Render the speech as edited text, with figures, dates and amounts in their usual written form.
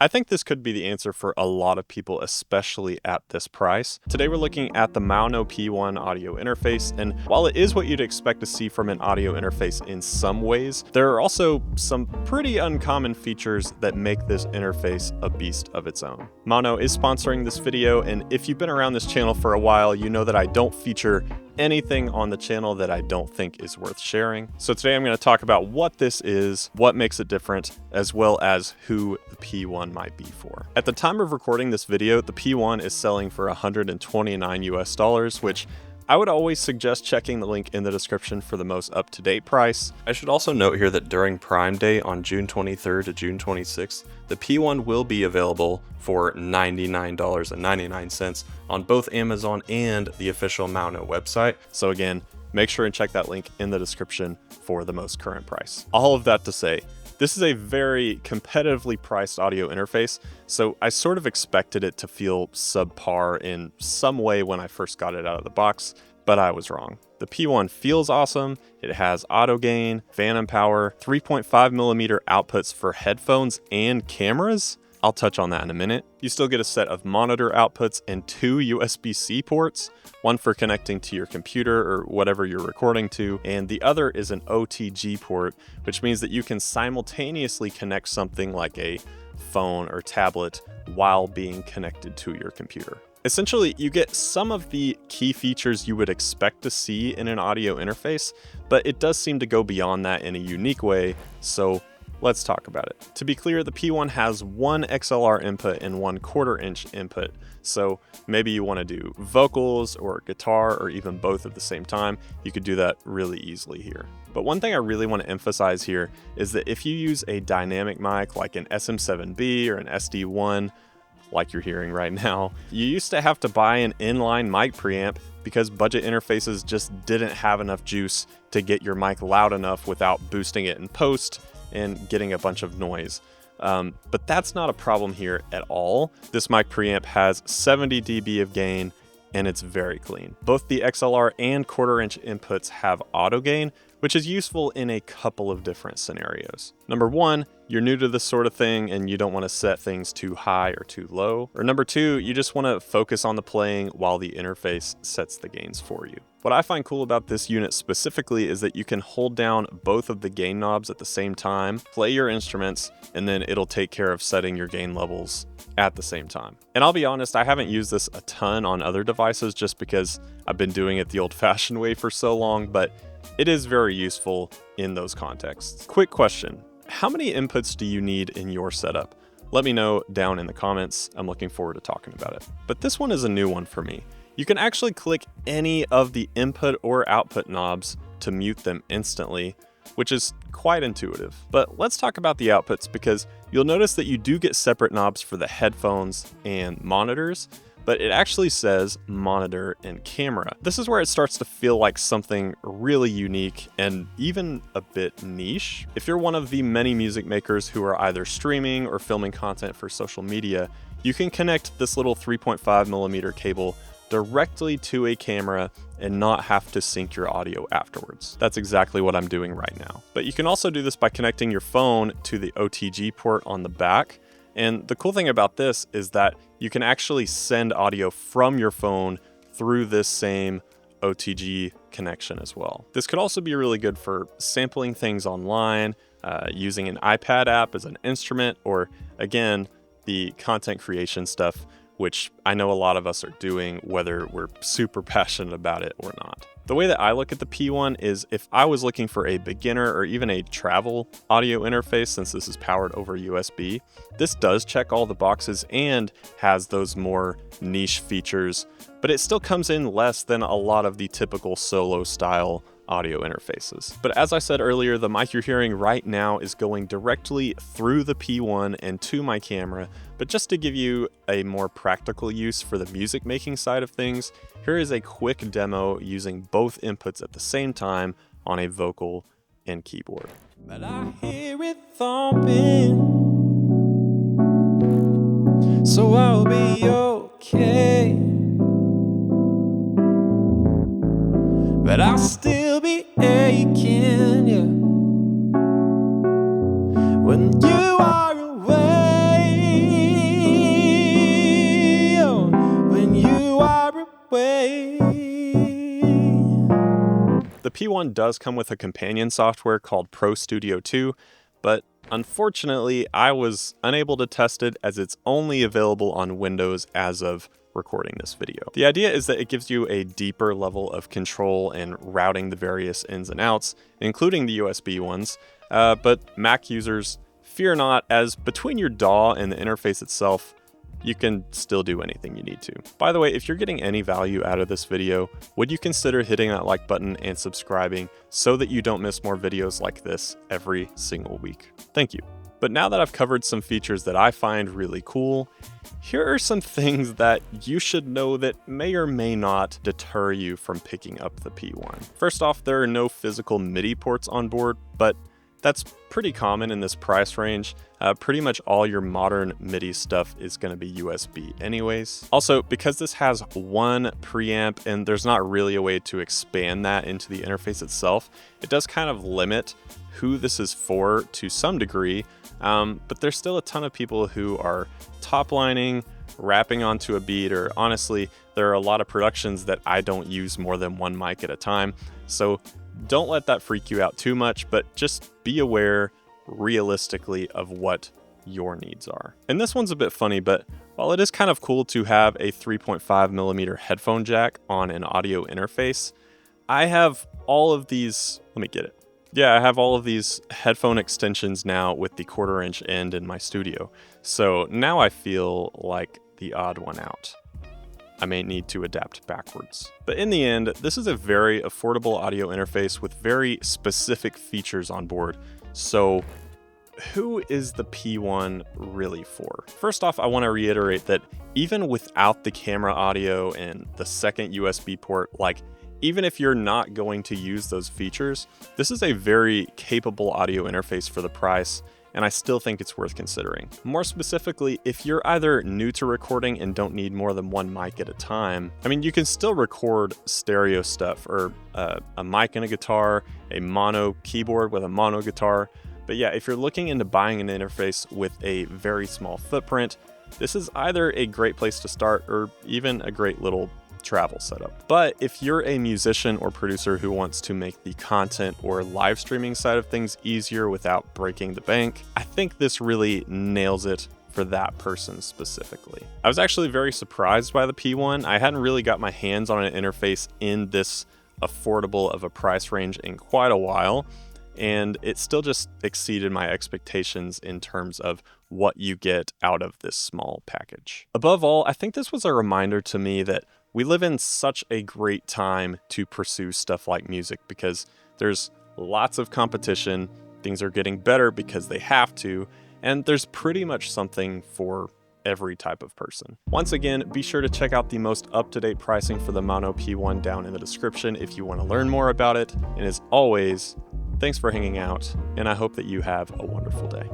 I think this could be the answer for a lot of people, especially at this price. Today we're looking at the Maono P1 Audio Interface, and while it is what you'd expect to see from an audio interface in some ways, there are also some pretty uncommon features that make this interface a beast of its own. Maono is sponsoring this video, and if you've been around this channel for a while, you know that I don't feature anything on the channel that I don't think is worth sharing. So today I'm going to talk about what this is, what makes it different, as well as who the P1 might be for. At the time of recording this video, the P1 is selling for $129 US, which I would always suggest checking the link in the description for the most up-to-date price. I should also note here that during Prime Day on June 23rd to June 26th, the P1 will be available for $99.99 on both Amazon and the official Maono website. So again, make sure and check that link in the description for the most current price. All of that to say, this is a very competitively priced audio interface, so I sort of expected it to feel subpar in some way when I first got it out of the box, but I was wrong. The P1 feels awesome. It has auto gain, phantom power, 3.5mm outputs for headphones and cameras. I'll touch on that in a minute. You still get a set of monitor outputs and 2 USB-C ports, one for connecting to your computer or whatever you're recording to, and the other is an OTG port, which means that you can simultaneously connect something like a phone or tablet while being connected to your computer. Essentially, you get some of the key features you would expect to see in an audio interface, but it does seem to go beyond that in a unique way, so let's talk about it. To be clear, the P1 has one XLR input and 1/4 inch input. So maybe you want to do vocals or guitar or even both at the same time. You could do that really easily here. But one thing I really want to emphasize here is that if you use a dynamic mic like an SM7B or an SD1, like you're hearing right now, you used to have to buy an inline mic preamp because budget interfaces just didn't have enough juice to get your mic loud enough without boosting it in post and getting a bunch of noise. But that's not a problem here at all. This mic preamp has 70 dB of gain and it's very clean. Both the XLR and 1/4 inch inputs have auto gain, which is useful in a couple of different scenarios. Number one, you're new to this sort of thing and you don't want to set things too high or too low. Or number two, you just want to focus on the playing while the interface sets the gains for you. What I find cool about this unit specifically is that you can hold down both of the gain knobs at the same time, play your instruments, and then it'll take care of setting your gain levels at the same time. And I'll be honest, I haven't used this a ton on other devices just because I've been doing it the old-fashioned way for so long, but it is very useful in those contexts. Quick question, how many inputs do you need in your setup? Let me know down in the comments. I'm looking forward to talking about it. But this one is a new one for me. You can actually click any of the input or output knobs to mute them instantly, which is quite intuitive. But let's talk about the outputs because you'll notice that you do get separate knobs for the headphones and monitors, but it actually says monitor and camera. This is where it starts to feel like something really unique and even a bit niche. If you're one of the many music makers who are either streaming or filming content for social media, you can connect this little 3.5mm cable directly to a camera and not have to sync your audio afterwards. That's exactly what I'm doing right now. But you can also do this by connecting your phone to the OTG port on the back. And the cool thing about this is that you can actually send audio from your phone through this same OTG connection as well. This could also be really good for sampling things online, using an iPad app as an instrument, or again, the content creation stuff, which I know a lot of us are doing, whether we're super passionate about it or not. The way that I look at the P1 is if I was looking for a beginner or even a travel audio interface, since this is powered over USB, this does check all the boxes and has those more niche features, but it still comes in less than a lot of the typical solo style audio interfaces. But as I said earlier, the mic you're hearing right now is going directly through the P1 and to my camera. But just to give you a more practical use for the music making side of things, here is a quick demo using both inputs at the same time on a vocal and keyboard. But I hear it thumping, so I'll be okay. But I'll still be aching, yeah, when you are away. The P1 does come with a companion software called Pro Studio 2, but unfortunately, I was unable to test it as it's only available on Windows as of recording this video. The idea is that it gives you a deeper level of control in routing the various ins and outs, including the USB ones, but Mac users, fear not, as between your DAW and the interface itself, you can still do anything you need to. By the way, if you're getting any value out of this video, would you consider hitting that like button and subscribing so that you don't miss more videos like this every single week? Thank you. But now that I've covered some features that I find really cool, here are some things that you should know that may or may not deter you from picking up the P1. First off, there are no physical MIDI ports on board, but that's pretty common in this price range. Pretty much all your modern MIDI stuff is going to be USB anyways. Also, because this has one preamp and there's not really a way to expand that into the interface itself, it does kind of limit who this is for to some degree, but there's still a ton of people who are top lining, rapping onto a beat, or honestly, there are a lot of productions that I don't use more than one mic at a time. So don't let that freak you out too much, but just be aware realistically of what your needs are. And this one's a bit funny, but while it is kind of cool to have a 3.5mm headphone jack on an audio interface, I have all of these, let me get it. Yeah, I have all of these headphone extensions now with the 1/4" end in my studio. So now I feel like the odd one out. I may need to adapt backwards. But in the end, this is a very affordable audio interface with very specific features on board. So who is the P1 really for? First off, I want to reiterate that even without the camera audio and the second USB port, like even if you're not going to use those features, this is a very capable audio interface for the price, and I still think it's worth considering. More specifically, if you're either new to recording and don't need more than one mic at a time, I mean, you can still record stereo stuff, or a mic and a guitar, a mono keyboard with a mono guitar. But yeah, if you're looking into buying an interface with a very small footprint, this is either a great place to start or even a great little travel setup. But if you're a musician or producer who wants to make the content or live streaming side of things easier without breaking the bank, I think this really nails it for that person specifically. I was actually very surprised by the P1. I hadn't really got my hands on an interface in this affordable of a price range in quite a while, and it still just exceeded my expectations in terms of what you get out of this small package. Above all, I think this was a reminder to me that we live in such a great time to pursue stuff like music because there's lots of competition, things are getting better because they have to, and there's pretty much something for every type of person. Once again, be sure to check out the most up-to-date pricing for the Maono P1 down in the description if you want to learn more about it. And as always, thanks for hanging out, and I hope that you have a wonderful day.